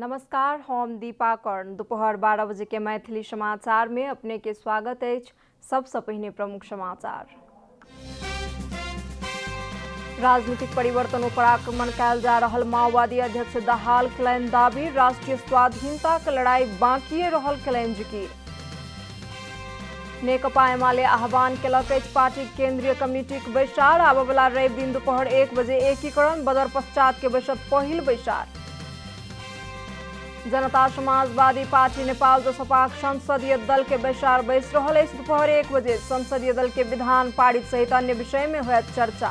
नमस्कार, हम दीपा कर्ण। दोपहर 12 बजे के मैथिली समाचार में अपने के स्वागत है। सबसे पहिने प्रमुख समाचार। राजनीतिक परिवर्तनों पर आक्रमण कयल जा रहल माओवादी अध्यक्ष दाहाल कयलनि दावी। राष्ट्रीय स्वाधीनता के लड़ाई बाँकिए रहल कयलनि जिकिर। नेकपा एमाले आह्वान केलक अछि पार्टी केंद्रीय कमिटीक बैसार। आबयवला रवि दिन दोपहर 1 बजे एकीकरण बदर पश्चात के बैसत पहिल बैसार। जनता समाजवादी पार्टी नेपाल जसपाक संसदीय दल के बैसार बैस रहल अछि। दोपहर 1 बजे संसदीय दल के विधान पारित सहित अन्य विषय में होयत चर्चा।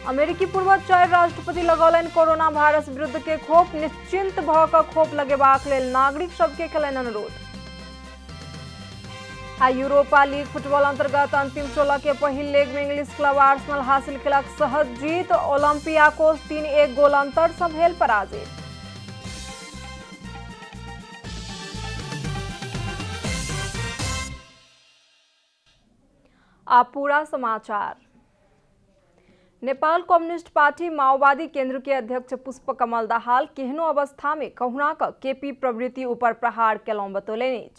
अमेरिकी पूर्व 4 राष्ट्रपति लगौलनि कोरोना वायरस विरुद्ध के खोप। निश्चिंत भ क खोप लगेबाक लेल नागरिक सबके केलनि अनुरोध। यूरोपा लीग फुटबॉल अंतर्गत अंतिम 16 के पहिल लेग में इंग्लिश क्लब आर्सेनल हासिल केलक सहज जीत। ओलंपियाकोस 3-1 गोल अंतर सँ भेल पराजित। आप पूरा समाचार। नेपाल कम्युनिस्ट पार्टी माओवादी केंद्र के अध्यक्ष पुष्पकमल दाहाल केहनो अवस्था में कहुना क केपी प्रवृत्ति ऊपर प्रहार केलौं बतौलनि।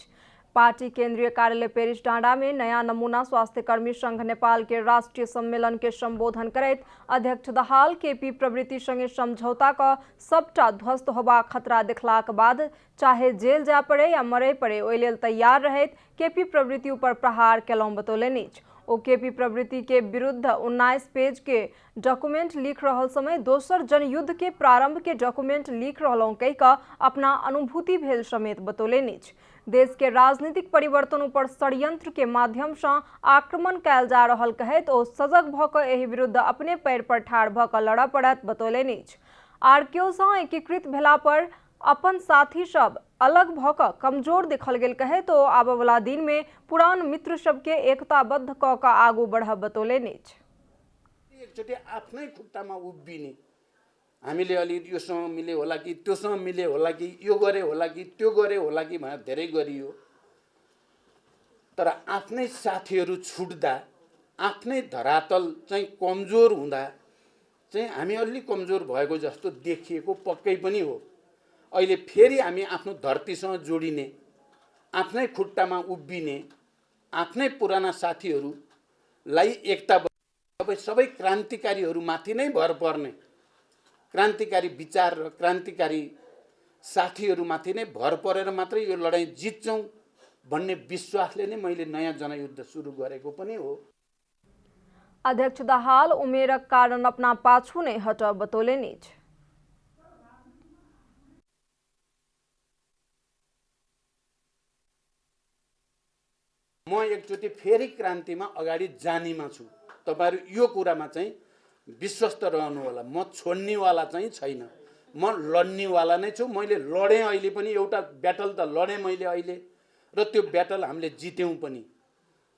पार्टी केंद्रीय कार्यालय पेरिस डाँडा में नया नमूना स्वास्थ्यकर्मी संघ नेपाल के राष्ट्रीय सम्मेलन के संबोधन करैत अध्यक्ष दाहाल केपी प्रवृत्ति संगे समझौता क सबटा ध्वस्त होबा खतरा देखलाक बाद चाहे जेल जा पड़े या मरे पड़े ओहि लेल तैयार रहैत केपी प्रवृत्ति ऊपर प्रहार केलौं बतौलनि। ओ केपी प्रवृत्ति के विरुद्ध 19 पेज के डॉक्यूमेंट लिख रहल समय दोसर जनयुद्ध के प्रारंभ के डॉक्यूमेंट लिख रहलों कह क अपना अनुभूति भेल समेत बतौलनि। देश के राजनीतिक परिवर्तन पर षड्यंत्र के माध्यम से आक्रमण कयल जा रहल कहैत ओ सजग भ क एहि विरुद्ध अपने पैर पर ठाढ़ भ क लड़य पड़त बतौलनि। आरकेओ सँ एकीकृत भेला पर अपन साथी सब अलग भ क कमजोर देखल गेल कहे तो आबयवला दिन में पुरान मित्र सबके एकताबद्ध क क आगू बढ़ब बतौलनि। एकचोटि आफ्नै खुट्टामा उभिने हामीले अलि योसँग मिले होला कि त्योसँग मिले होला कि यो गरे होला कि त्यो गरे होला कि भनेर धेरै गरियो। तर आफ्नै साथीहरू छुट्दा आफ्नै धरातल चाहिँ कमजोर हुँदा चाहिँ हामी अलि कमजोर भएको जस्तो देखिएको पक्कै पनि हो। अहिले फेरि हामी आफ्नो धरतीसँग जोडिने आफ्नै खुट्टामा उभिने आफ्नै पुराना साथीहरूलाई एकता सबै क्रान्तिकारीहरूमाथि नै भर पर्ने क्रान्तिकारी विचार र क्रान्तिकारी साथीहरूमाथि नै भर परेर मात्रै यो लडाईँ जित्छौँ भन्ने विश्वासले नै मैले नयाँ जनयुद्ध सुरु गरेको पनि हो। अध्यक्ष दाहाल उमेरक कारण अपना पाछू नै हट बतौलनि। म एकचोटि फेरि क्रान्तिमा अगाडि जानेमा छु। तपाईहरु यो कुरामा चाहिँ विश्वस्त रहनु होला। म छोड्नेवाला चाहिँ छैन, म लड्नेवाला नै छु। मैले लडेँ, अहिले पनि एउटा ब्याटल त लडेँ मैले अहिले, र त्यो ब्याटल हामीले जित्यौँ पनि,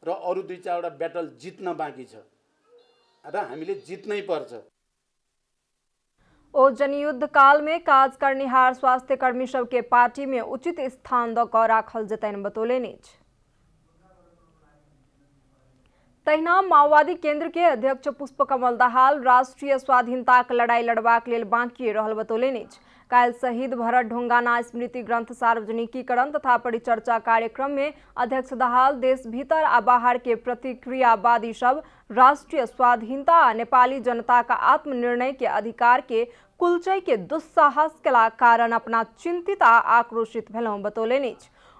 र अरु 2-4 वटा ब्याटल जित्न बाँकी छ र हामीले जित्नै पर्छ। ओ जनयुद्ध काल में काज करनिहार स्वास्थ्य कर्मी सबके पार्टी में उचित स्थान द क राखल जतैन बतौलनि। तहिना माओवादी केंद्र के अध्यक्ष पुष्पकमल दाहाल राष्ट्रीय स्वाधीनता के लड़ाई लड़बाक लेल बाँकी रहल बतौलनि। काल शहीद भरत ढुंगाना स्मृति ग्रंथ सार्वजनिकीकरण तथा परिचर्चा कार्यक्रम में अध्यक्ष दाहाल देश भीतर आ बाहर के प्रतिक्रियावादी सब राष्ट्रीय स्वाधीनता आ नेपाली जनता का आत्मनिर्णय के अधिकार के कुलचै के दुस्साहस केला कारण अपना चिंतित आ आक्रोशित भेलौं बतौलनि।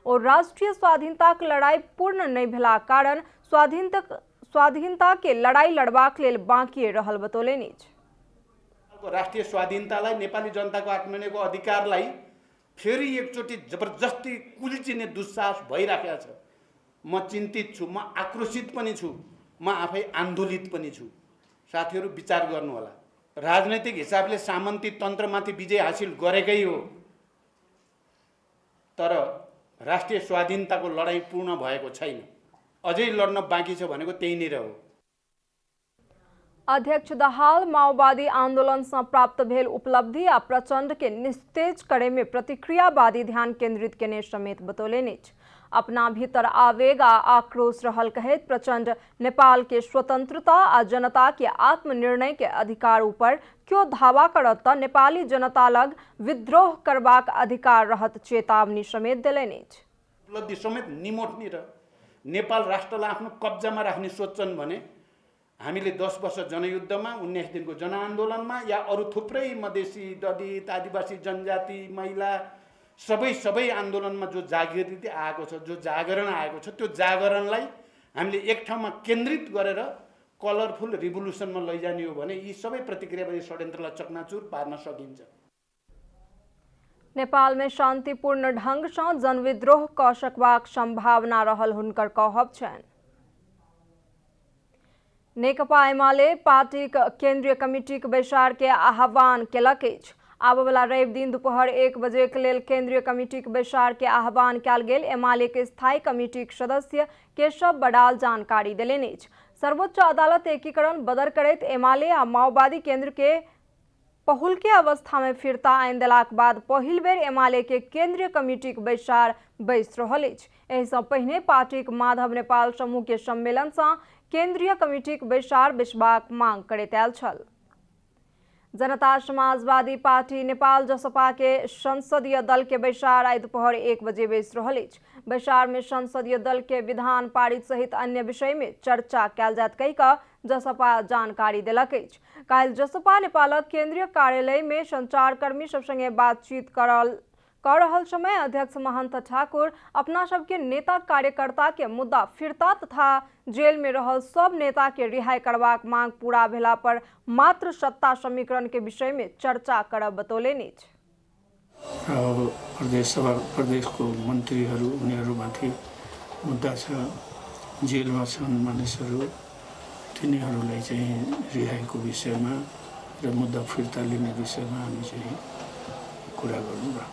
और राष्ट्रीय स्वाधीनता के लड़ाई पूर्ण नहीं भेला कारण स्वाधीनता के लड़ाई लड़बाक लेल बाँकी रहल बतौलनि। राष्ट्रिय स्वाधीनतालाई नेपाली जनताको आत्मनिर्णयको अधिकारलाई फेरि एकचोटि जबरजस्ती कुल्चिने दुस्साहस भइराखेको छ। म चिन्तित छु, म आक्रोशित पनि छु, म आफै आन्दोलित पनि छु। साथीहरू विचार गर्नु होला। राजनैतिक हिसाबले सामन्ती तन्त्रमाथि विजय हासिल गरेकै हो, तर राष्ट्रिय स्वाधीनताको लडाई पूर्ण भएको छैन। अझै लड्न बाँकी छ भनेको त्यही नै हो। अध्यक्ष दाहाल माओवादी आंदोलन से प्राप्त भेल उपलब्धि आ प्रचंड के निस्तेज करे में प्रतिक्रियावादी ध्यान केंद्रित केने समेत बतौलनि। अपना भीतर आवेग आ आक्रोश रहल कहैत प्रचंड नेपाल के स्वतंत्रता आ जनता के आत्मनिर्णय के अधिकार ऊपर क्यों धावा करत त नेपाली जनता लग विद्रोह करबाक अधिकार रहत चेतावनी समेत देलनि। उपलब्धि समेत निमोट्ने र नेपाल राष्ट्रलाई आफ्नो कब्जामा राख्ने सोच्छन् भने हामीले 10 वर्ष जनयुद्धमा 19 दिनको जनआन्दोलनमा या अरू थुप्रै मधेसी दलित आदिवासी जनजाति महिला सबै आन्दोलनमा जो जागृति आएको छ, जो जागरण आएको छ, त्यो जागरणलाई हामीले एक ठाउँमा केन्द्रित गरेर कलरफुल रिभोल्युसनमा लैजाने हो भने यी सबै प्रतिक्रियावादी षड्यन्त्रलाई चकनाचुर पार्न सकिन्छ। नेपाल में शांतिपूर्ण ढंग से जनविद्रोह क सकबाक संभावना रहल हुनकर कहब छन्। नेकपा एमाले पार्टी केंद्रीय कमिटी के बैसार के आह्वान केलक अछि। आबय वाला रवि दिन दोपहर 1 बजे के लेल केंद्रीय कमिटी के बैसार के आह्वान कयल गेल। एमाले के स्थायी कमिटी के सदस्य केशव बड़ाल जानकारी देलनि अछि। सर्वोच्च अदालत एकीकरण बदर करैत एमाले आ माओवादी केंद्र के पहुल के अवस्था में फिरता आनि देलाक बाद पहिल बेर एमाले के केंद्रीय कमिटी के बैसार बैस रहल अछि। एहि सँ पहिने पार्टी के माधव नेपाल समूह के सम्मेलन सँ केंद्रीय कमिटी के बैसार बैसबाक मांग करैत आयल छल। जनता समाजवादी पार्टी नेपाल जसपा के संसदीय दल के बैसार आई दोपहर 1 बजे बैस रहल अछि। बैसार में संसदीय दल के विधान पारित सहित अन्य विषय में चर्चा कयल जायत कहि कऽ जसपा जानकारी देलक अछि। काल्हि जसपा नेपालक केंद्रीय कार्यालय में संचारकर्मी सब संगे बातचीत कर रहल समय अध्यक्ष महंत ठाकुर अपना सबके नेता कार्यकर्ता के मुद्दा फिरता तथा जेल में रहल सब नेता के रिहाई करबाक मांग पूरा भेला पर मात्र सत्ता समीकरण के विषय में चर्चा करब बतौलनि अछि। प्रदेश को मन्त्रीहरू उनीहरूमाथि मुद्दा छ, जेलमा छन् मानिसहरू, तिनीहरूलाई चाहिँ रिहाईको विषयमा र मुद्दा फिर्ता लिने विषयमा हामी चाहिँ कुरा गर्नुभयो।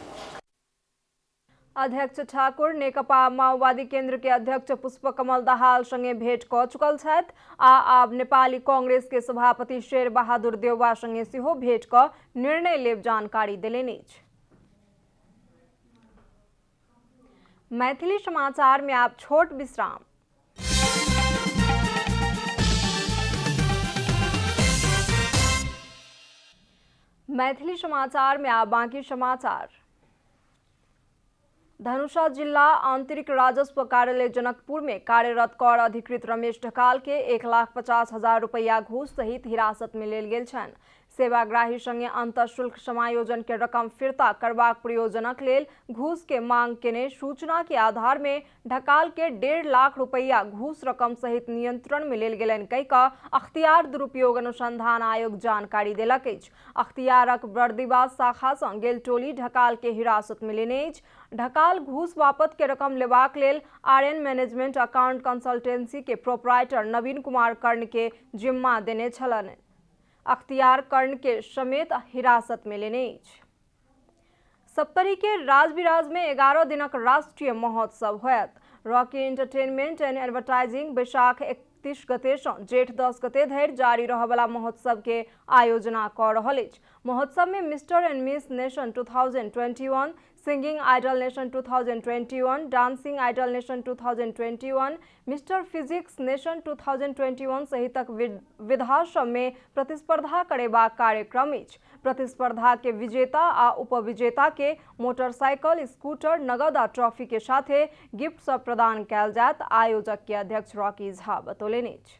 अध्यक्ष ठाकुर नेकपा माओवादी केंद्र के अध्यक्ष पुष्पकमल दाहाल संगे भेंट क चुकल छथि आ आब नेपाली कांग्रेस के सभापति शेर बहादुर देउवा संगे सेहो भेंट क निर्णय लेब जानकारी देलनि अछि। मैथिली समाचार में आप छोट विश्राम। मैथिली समाचार में आप बाकी समाचार। धनुषा जिला आंतरिक राजस्व कार्यालय जनकपुर में कार्यरत कर अधिकृत रमेश ढकाल के 1,50,000 रुपया घूस सहित हिरासत में लेल गेल छन्। सेवाग्राही संगे अंतःशुल्क समायोजन के रकम फिरता करबाक प्रयोजनक लेल घूस के मांग केने सूचना के आधार में ढकाल के 1.5 लाख रुपया घूस रकम सहित नियंत्रण में लेल गेलनि कहि कऽ अख्तियार दुरुपयोग अनुसंधान आयोग जानकारी देलक अछि। अख्तियारक बर्दिवास शाखा सँ गेल टोली ढकाल के हिरासत में लेने अछि। ढकाल घूस वापत के रकम लेबाक लेल RN मैनेजमेंट अकाउंट कंसल्टेंसी के प्रोपराइटर नवीन कुमार कर्ण के जिम्मा देने छलनि। अख्तियार कर्ण के समेत हिरासत में लेने अछि। सप्तरी के राजविराज में 11 दिनक राष्ट्रीय महोत्सव होयत। रॉकी एंटरटेनमेंट एंड एडवर्टाइजिंग बैसाख 31 गते सँ जेठ 10 गते धरि जारी रहबला महोत्सव के आयोजना कर रहल अछि। महोत्सव में mister and miss nation 2021, singing idol nation 2021, dancing idol nation 2021, mister physics nation 2021 सहितक विधा सब में प्रतिस्पर्धा करेबाक कार्यक्रम अछि। प्रतिस्पर्धा के विजेता आ उपविजेता के मोटरसाइकिल, स्कूटर, नगद आ ट्रॉफी के साथे गिफ्ट सब प्रदान कयल जायत। आयोजक के अध्यक्ष रॉकी झा बतौलनि अछि।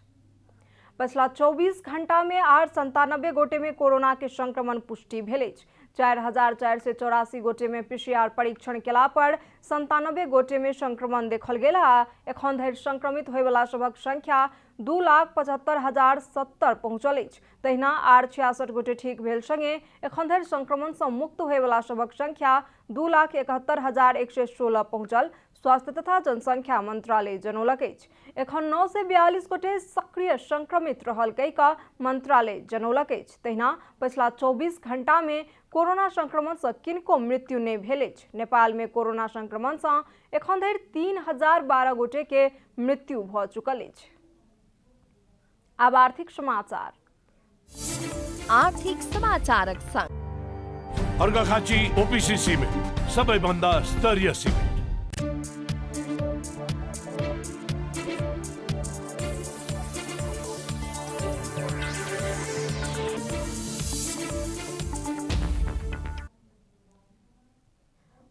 पिछला 24 घंटा में 897 गोटे में कोरोना के संक्रमण पुष्टि भेल अछि। 4,484 गोटे में PCR परीक्षण केला पर 97 गोटे में संक्रमण देखल गेल आ एखन धरि संक्रमित होय वाला सबक संख्या 2,75,070 पहुंचल अछि। तहिना आर 66 गोटे ठीक भेल संगे एखन धरि संक्रमण से मुक्त होय वाला सबक संख्या 2,71,116 पहुंचल। स्वास्थ्य तथा जनसंख्या मंत्रालय जनौलक अछि। एखन 9 से 42 गोटे सक्रिय संक्रमित रहल कहि कऽ मंत्रालय जनौलक अछि। तहिना पिछला 24 घंटा में कोरोना संक्रमण से किनको मृत्यु नहीं भेल अछि। नेपाल में कोरोना संक्रमण से एखन धरि 3,012 गोटे के मृत्यु भऽ चुकल अछि। अब आर्थिक समाचार। आर्थिक समाचारक संग अर्घाखाँची OPC सिमेन्ट सबैभन्दा स्तरीय सिमेन्ट।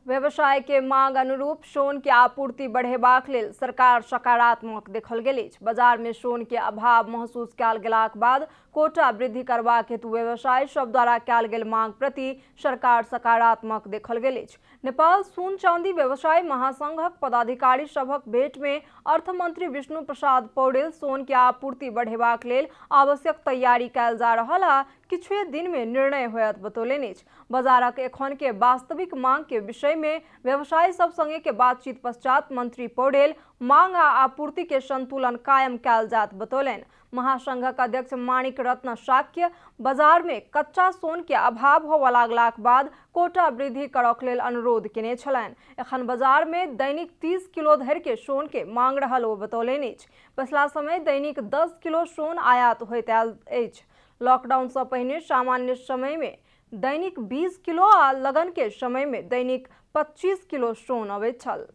व्यवसाय के मांग अनुरूप सोन के आपूर्ति बढ़ेबाक लेल सरकार सकारात्मक देखल गेल अछि। बाजार में सोन के अभाव महसूस कयल गेलाक बाद कोटा वृद्धि करबाक हेतु व्यवसायी सब द्वारा कयल गेल मांग प्रति सरकार सकारात्मक देखल गेल अछि। नेपाल सोन चांदी व्यवसायी महासंघक पदाधिकारी सभक भेंट में अर्थमंत्री विष्णु प्रसाद पौडेल सोन के आपूर्ति बढ़ेबाक लेल आवश्यक तैयारी कयल जा रहल आ किछुए दिन में निर्णय होयत बतौलनि अछि। बाजारक एखन के वास्तविक मांग के विषय में व्यवसायी सब संगे के बातचीत पश्चात मंत्री पौडेल मांग आ आपूर्ति के संतुलन कायम कयल जात बतौलनि। महासंघक अध्यक्ष माणिक रत्न शाक्य बाजार में कच्चा सोन के अभाव होबय लागलाक बाद कोटा वृद्धि करक लेल अनुरोध केने छलनि। एखन बाजार में दैनिक 30 किलो धरि के सोन के मांग रहल ओ बतौलनि अछि। पिछला समय दैनिक 10 किलो सोन आयात होइत आयल अछि। लॉकडाउन से पहिने सामान्य समय में दैनिक 20 किलो आ लगन के समय में दैनिक 25 किलो सोन अबैत छल।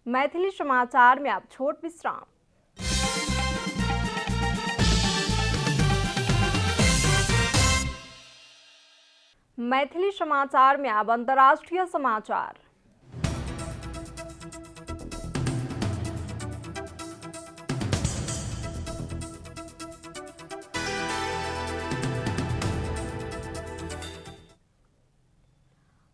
मैथिली समाचार में अब छोट विश्राम। मैथिली समाचार में अब अंतर्राष्ट्रीय समाचार।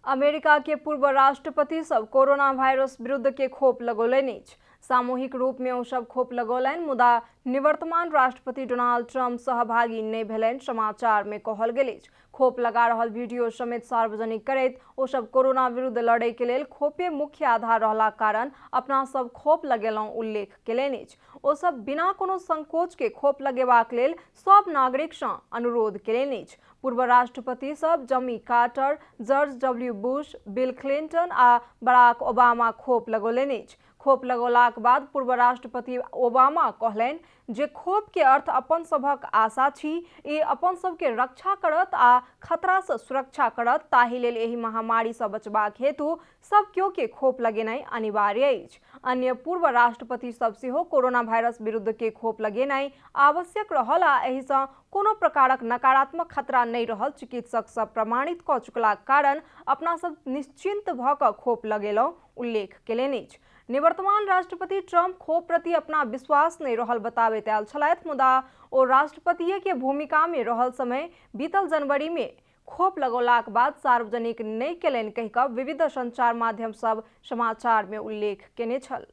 अमेरिका के पूर्व राष्ट्रपति सब कोरोना वायरस विरुद्ध के खोप लगौलनि अछि। सामूहिक रूप में ओ सब खोप लगौलनि, मुदा निवर्तमान राष्ट्रपति डोनाल्ड ट्रंप सहभागी नहीं भेलनि, समाचार में कहल गेल अछि। खोप लगा रहल वीडियो समेत सार्वजनिक करैत ओ सब कोरोना विरुद्ध लड़ै के लेल खोपे मुख्य आधार रहलाक कारण अपना सब खोप लगेलहुं उल्लेख केलनि अछि। ओ सब बिना कोनो संकोच के खोप लगेबाक लेल सब नागरिक सँ अनुरोध केलनि अछि। पूर्व राष्ट्रपति सब Jimmy Carter, George W Bush, Bill Clinton आ बराक ओबामा खोप लगौलनि अछि। खोप लगौलाक बाद पूर्व राष्ट्रपति ओबामा कहलनि जे खोप के अर्थ अपन सभक आशा छी, ई अपन सब के रक्षा करत आ खतरा से सुरक्षा करत, ताहि लेल एहि महामारी से बचबाक हेतु सब केओ के खोप लगेनाइ अनिवार्य अछि। अन्य पूर्व राष्ट्रपति सब सेहो कोरोना वायरस विरुद्ध के खोप लगेनाइ आवश्यक रहल आ एहि सँ कोनो प्रकारक नकारात्मक खतरा नहीं रहल चिकित्सक सब प्रमाणित क चुकलाक कारण अपना सब निश्चिंत भ क खोप लगेलहुं उल्लेख केलनि अछि। निवर्तमान राष्ट्रपति ट्रंप खोप प्रति अपना विश्वास नहीं रहल बताबैत आयल छलथि, मुदा ओ राष्ट्रपति के भूमिका में रहल समय बीतल जनवरी में खोप लगौलाक बाद सार्वजनिक नहीं केलनि कहि कऽ विविध संचार माध्यम सब समाचार में उल्लेख केने छल।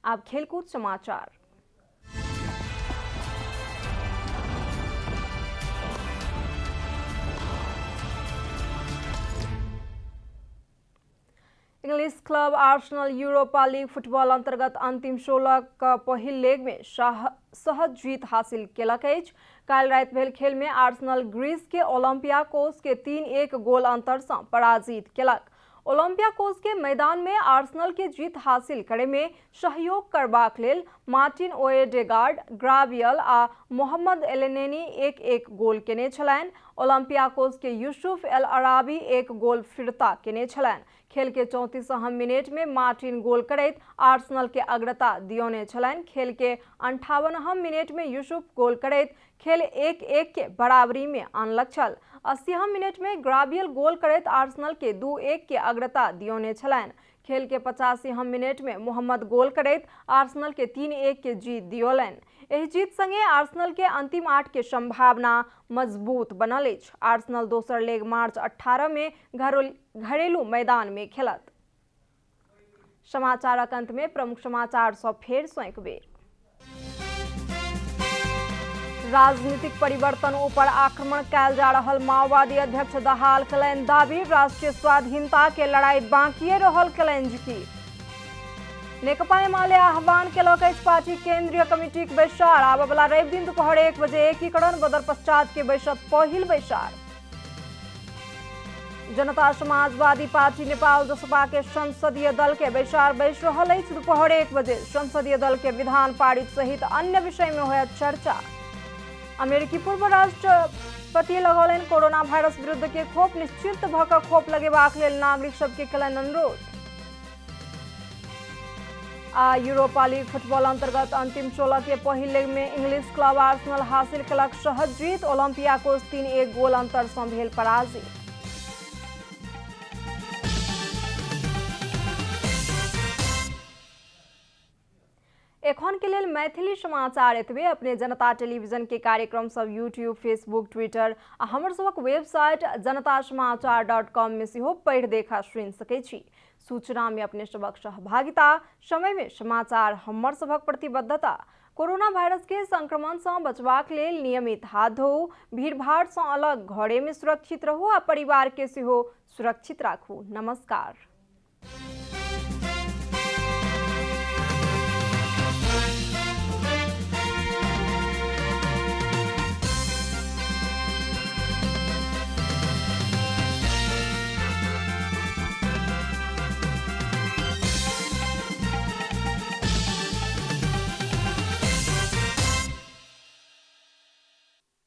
आब खेलकूद समाचार। English club Arsenal Europa league football अंतर्गत अंतिम 16 का पहिल लेग में सहज जीत हासिल केलक अछि। काल्हि राति भेल खेल में आर्सेनल ग्रीस के ओलंपियाकोस के 3-1 गोल अंतर से पराजित केलक। ओलंपियाकोस के मैदान में आर्सेनल के जीत हासिल करे में सहयोग करबाक लेल मार्टिन ओडेगार्ड, ग्रावियल आ मोहम्मद एलनेनी 1-1 गोल केने छलनि। ओलंपियाकोस के यूसुफ एल अराबी 1 गोल फिरता केने छलनि। खेल के 34 मिनट में मार्टिन गोल करैत आर्सेनल के अग्रता दियौने छलनि। खेल के 58 मिनट में यूसुफ गोल करैत खेल 1-1 के बराबरी में आनलक छल। 80 मिनट में ग्रावियल गोल करैत आर्सेनल के 2-1 के अग्रता दियौने छलनि। खेल के 85 मिनट में मोहम्मद गोल करैत आर्सेनल के 3-1 के जीत दियौलनि। एहि जीत संगे आर्सेनल के अंतिम 8 के संभावना मजबूत बनल अछि। आर्सेनल दोसर लेग मार्च 18 में घरेलू मैदान में खेलत। समाचारक अंत में प्रमुख समाचार सब फेर सँ एक बेर। राजनीतिक परिवर्तन ऊपर आक्रमण कयल जा रहल माओवादी अध्यक्ष दहाल कलैन दाबी, राष्ट्रीय स्वाधीनता के लड़ाई बाँकिए रहल कलैन जिकी। नेकपा एमाले आह्वान केलक अछि पार्टी केंद्रीय कमिटी के बैसार, आबय वाला रवि दिन दुपहर 1 बजे एकीकरण बदल पश्चात के बैसत पहिल बैसार। जनता समाजवादी पार्टी नेपाल जसपा के संसदीय दल के बैसार बैस रहल अछि। दुपहर 1 बजे संसदीय दल के विधान पारित सहित अन्य विषय में होयत चर्चा। अमेरिकी पूर्व राष्ट्रपति लगौलनि कोरोना वायरस विरुद्ध के खोप, निश्चिंत भ क खोप लगेबाक लेल नागरिक सबके केलनि अनुरोध। यूरोपा लीग फुटबॉल अंतर्गत अंतिम 16 के पहिल लेग में इंग्लिश क्लब आर्सेनल हासिल केलक सहज जीत। ओलंपियाकोस 3-1 गोल अंतर सँ भेल पराजित। एखन के लेल मैथिली समाचार एतबे। अपने जनता टेलीविजन के कार्यक्रम सब यूट्यूब, फेसबुक, ट्विटर आ हमर सबक वेबसाइट janatasamaachar.com में सेहो पढ़ि देखा सुनि सकै छी। सूचना में अपने सबक सहभागिता, समय में समाचार हमर सबक प्रतिबद्धता। कोरोना वायरस के संक्रमण से बचबाक लेल नियमित हाथ धोऊ, भीड़-भाड़ से अलग घरे में सुरक्षित रहू आ परिवार के सेहो सुरक्षित राखू। नमस्कार।